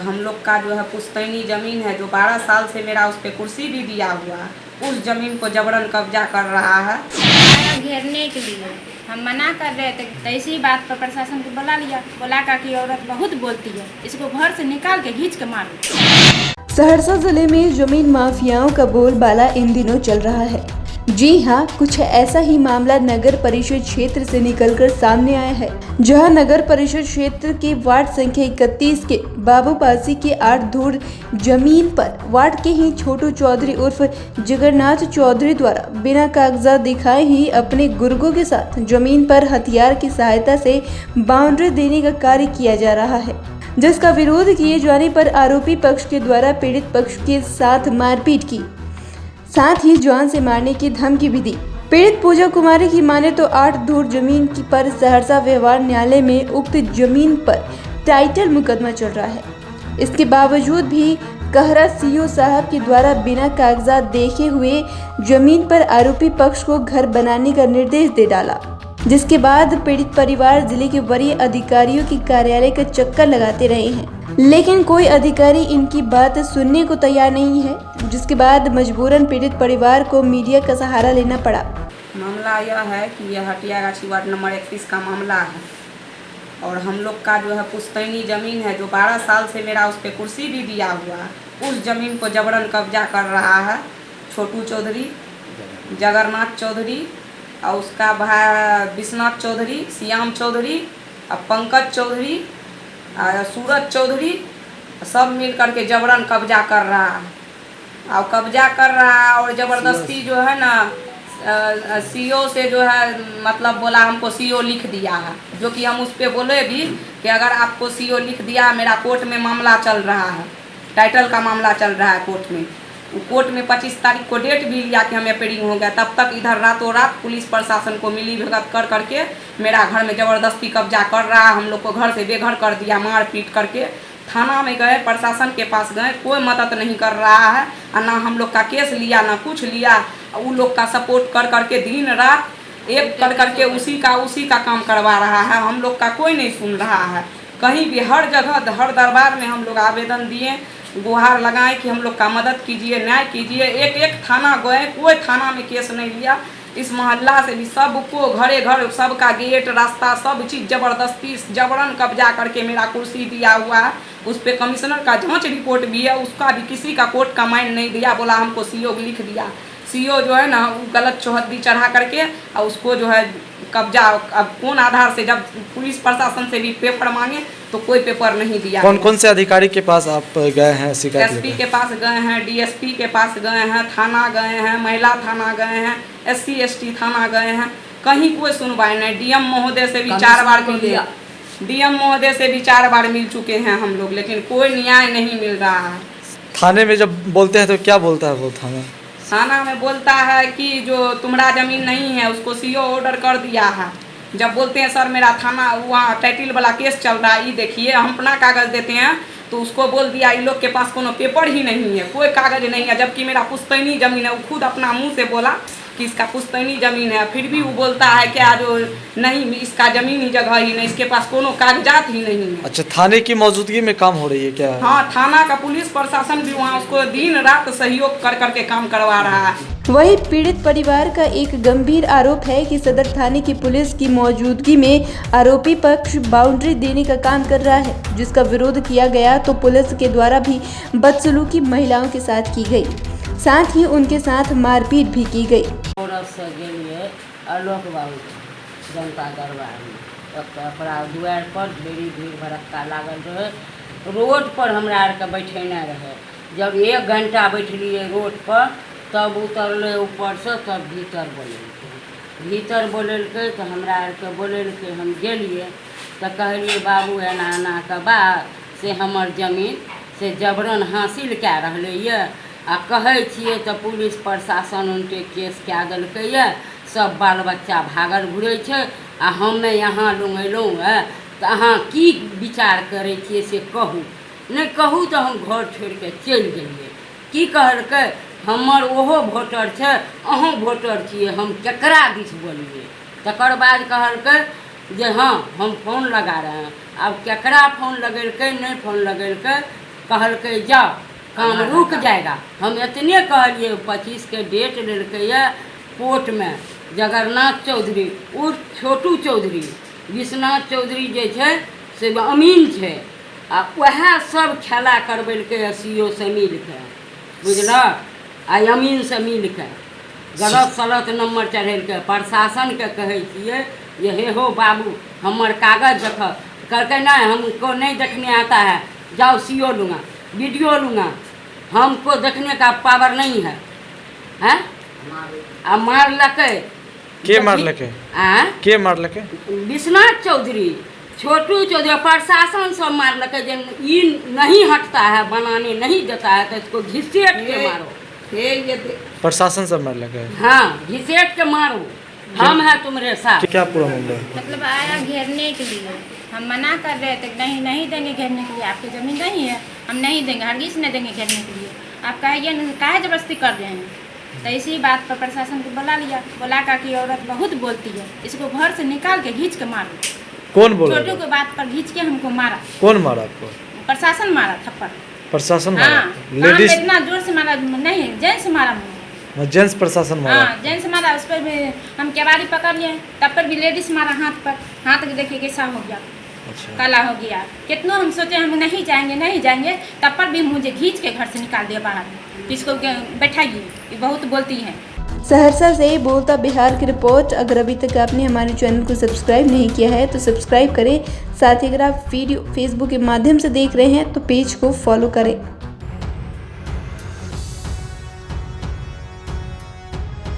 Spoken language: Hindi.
हम लोग का जो है पुश्तैनी ज़मीन है, जो 12 साल से मेरा उस पर कुर्सी भी दिया हुआ है, उस ज़मीन को जबरन कब्जा कर रहा है। घेरने के लिए हम मना कर रहे थे, तो इसी बात पर प्रशासन को बुला लिया। बोला कि औरत बहुत बोलती है, इसको घर से निकाल के खींच के मारो। सहरसा जिले में जमीन माफियाओं का बोलबाला इन दिनों चल रहा है। जी हां, कुछ ऐसा ही मामला नगर परिषद क्षेत्र से निकलकर सामने आया है, जहां नगर परिषद क्षेत्र के वार्ड संख्या 31 के बाबूपासी के 8 धूर जमीन पर वार्ड के ही छोटू चौधरी उर्फ जगन्नाथ चौधरी द्वारा बिना कागजात दिखाए ही अपने गुर्गों के साथ जमीन पर हथियार की सहायता से बाउंड्री देने का कार्य किया जा रहा है, जिसका विरोध किए जाने पर आरोपी पक्ष के द्वारा पीड़ित पक्ष के साथ मारपीट की, साथ ही जान से मारने की धमकी भी दी। पीड़ित पूजा कुमारी की माने तो 8 धूर जमीन पर सहरसा व्यवहार न्यायालय में उक्त जमीन पर टाइटल मुकदमा चल रहा है। इसके बावजूद भी कहरा सीओ साहब के द्वारा बिना कागजात देखे हुए जमीन पर आरोपी पक्ष को घर बनाने का निर्देश दे डाला, जिसके बाद पीड़ित परिवार जिले के वरीय अधिकारियों के कार्यालय का चक्कर लगाते रहे हैं, लेकिन कोई अधिकारी इनकी बात सुनने को तैयार नहीं है, जिसके बाद मजबूरन पीड़ित परिवार को मीडिया का सहारा लेना पड़ा। मामला यह है कि यह हटियागाछी वार्ड नंबर 31 का मामला है और हम लोग का जो है पुश्तैनी ज़मीन है, जो 12 साल से मेरा उस पर कुर्सी भी दिया हुआ है, उस ज़मीन को जबरन कब्जा कर रहा है छोटू चौधरी, जगन्नाथ चौधरी और उसका भाई विश्वनाथ चौधरी, श्याम चौधरी और पंकज चौधरी और सूरज चौधरी, सब मिल करके जबरन कब्जा कर रहा है और कब्जा कर रहा है और ज़बरदस्ती जो है ना सीओ से जो है मतलब बोला हमको सीओ लिख दिया है, जो कि हम उस पर बोले भी कि अगर आपको सीओ लिख दिया, मेरा कोर्ट में मामला चल रहा है, टाइटल का मामला चल रहा है कोर्ट में। कोर्ट में 25 तारीख को डेट भी लिया कि हमें अपीयरिंग हो गया, तब तक इधर रातों रात पुलिस प्रशासन को मिली भगत कर करके मेरा घर में ज़बरदस्ती कब्जा कर रहा है। हम लोग को घर से बेघर कर दिया, मार पीट करके। थाना में गए, प्रशासन के पास गए, कोई मदद नहीं कर रहा है और ना हम लोग का केस लिया ना कुछ लिया। वो लोग का सपोर्ट कर करके दिन रात एक कर करके उसी का काम करवा रहा है। हम लोग का कोई नहीं सुन रहा है। कहीं भी हर जगह हर दरबार में हम लोग आवेदन दिए, गुहार लगाए कि हम लोग का मदद कीजिए, न्याय कीजिए। एक थाना गए, कोई थाना में केस नहीं लिया। इस मोहल्ला से भी सबको घरे घर सबका गेट रास्ता सब चीज़ ज़बरदस्ती जबरन कब्जा करके मेरा कुर्सी दिया हुआ है। उस पर कमिश्नर का जांच रिपोर्ट भी है, उसका भी किसी का कोर्ट का माइंड नहीं दिया, बोला हमको सीओ लिख दिया। सीओ जो है ना वो गलत चौहद्दी चढ़ा करके और उसको जो है कब्जा, अब कौन आधार से, जब पुलिस प्रशासन से भी पेपर मांगे तो कोई पेपर नहीं दिया। कौन कौन से अधिकारी के पास आप गए हैं शिकायत? एसपी के पास गए हैं, डीएसपी के पास गए हैं, थाना गए हैं, महिला थाना गए हैं, SC ST थाना गए हैं, कहीं कोई सुनवाई नहीं। डीएम महोदय से भी 4 बार मिले, डीएम महोदय से भी 4 बार मिल चुके हैं हम लोग, लेकिन कोई न्याय नहीं मिल रहा है। थाने में जब बोलते हैं तो क्या बोलता है वो थाना में बोलता है कि जो तुम्हारा ज़मीन नहीं है उसको सीओ ऑर्डर कर दिया है। जब बोलते हैं सर मेरा थाना वहाँ टाइटल वाला केस चल रहा है, ये देखिए, हम अपना कागज़ देते हैं तो उसको बोल दिया इन लोग के पास कोनो पेपर ही नहीं है, कोई कागज़ नहीं है, जबकि मेरा पुश्तैनी ज़मीन है। वो खुद अपना मुंह से बोला कि इसका पुश्तैनी ज़मीन है, फिर भी वो बोलता है क्या जो नहीं, इसका ज़मीन ही जगह ही नहीं, इसके पास कोनो कागजात ही नहीं है। अच्छा, थाने की मौजूदगी में काम हो रही है क्या? हाँ, थाना का पुलिस प्रशासन भी वहाँ उसको दिन रात सहयोग कर करके काम करवा रहा है। वही पीड़ित परिवार का एक गंभीर आरोप है कि सदर थाने की पुलिस की मौजूदगी में आरोपी पक्ष बाउंड्री देने का काम कर रहा है, जिसका विरोध किया गया तो पुलिस के द्वारा भी बदसलूकी महिलाओं के साथ की गई, साथ ही उनके साथ मारपीट भी की गई। आलोक बाबू जनता दरबार में दुआर पर बड़ी भीड़ भड़क्का लागल रहे, रोड पर हमरा आर के बैठेने रहे। जब 1 घंटा बैठलिए रोड पर, तब उतरले ऊपर से, तब भीतर बोलेलकै तो हमरा आर के बोलेलकै। हम गेलिए तो कहलिए बाबू एना एना के बात से हमर जमीन से जबरन हासिल कए रहलै ये आ कहै छियै तो पुलिस प्रशासन उनके केस कए देलकै ये, सब बाल बच्चा भागल घुरै छै आ हमे यहाँ लुँगेलहुँ है, तो अहाँ की विचार करै छियै से कहू। नहीं कहू तो हम घर छोड़ के चलि गेलिए। की कहलकै हमर ओहो वोटर छै, अहूँ वोटर छियै, हम केकरा दिस बोलिए। तकर बाद कहलकै जे हाँ हम फोन लगा रहे हैं। अब केकरा फोन लगेलकै नहीं फोन लगेलकै कहलकै जाओ काम रुक जाएगा। हम इतने कहलिए 25 के डेट लेलकै कोर्ट में जगन्नाथ चौधरी उर्फ छोटू चौधरी, विश्वनाथ चौधरी जे छै से अमीन छै आ वएह सब खेला करबेलकै सीओ से मिलके, बुझलक, आ अमीन से मिलके गलत सलत नंबर चढ़ेलकै। प्रशासन के कहै छियै ये हे हो बाबू हमर कागज देख, कहलकै नहीं हमको नहीं देखने आता है, जाओ सीओ लूँगा, वीडियो लूँगा, हमको देखने का पावर नहीं है, हैं? आ मारलकै के मारलकै? के मारलकै? विश्वनाथ चौधरी, छोटू चौधरी, प्रशासन सब मारलकै। जे ई नहीं हटता है, बनाने नहीं देता है तो इसको घिसेट के मारो। प्रशासन सब मारलकै? हाँ, घिसेट के मारो, हम है तुम्हारे साथ। क्या पूरा मामला है? मतलब आया घेरने के लिए, हम मना कर रहे थे नहीं नहीं देंगे घेरने के लिए, आपकी ज़मीन नहीं है, हम नहीं देंगे, हरगिज नहीं देंगे घेरने के लिए। आप कहिए काहे जबरदस्ती कर रहे हैं? तो इसी बात पर प्रशासन को बुला लिया, बुला कर कि औरत बहुत बोलती है, इसको घर से निकाल के घींच के मारो। कौन बोला? छोटू की बात पर घींच के हमको मारा। कौन मारा आपको? प्रशासन मारा थप्पड़। प्रशासन मारा? हाँ, लेडीज? इतना जोर से मारा नहीं, जेंट्स मारा मुझे। जेंट्स प्रशासन मारा? हाँ, जेंट्स मारा, उस पर भी हम केवाड़ी पकड़ लिए, तब पर भी लेडीज मारा हाथ पर, हाथ देखिए कैसा हो गया, अच्छा। काला हो गया। कितना हम सोचे हम नहीं जाएंगे नहीं जाएंगे, तब पर भी मुझे घींच के घर से निकाल दिया बाहर। इसको बैठाइए, ये बहुत बोलती है। सहरसा से बोलता बिहार की रिपोर्ट। अगर अभी तक आपने हमारे चैनल को सब्सक्राइब नहीं किया है तो सब्सक्राइब करें। साथ ही अगर आप वीडियो फेसबुक के माध्यम से देख रहे हैं तो पेज को फॉलो करें।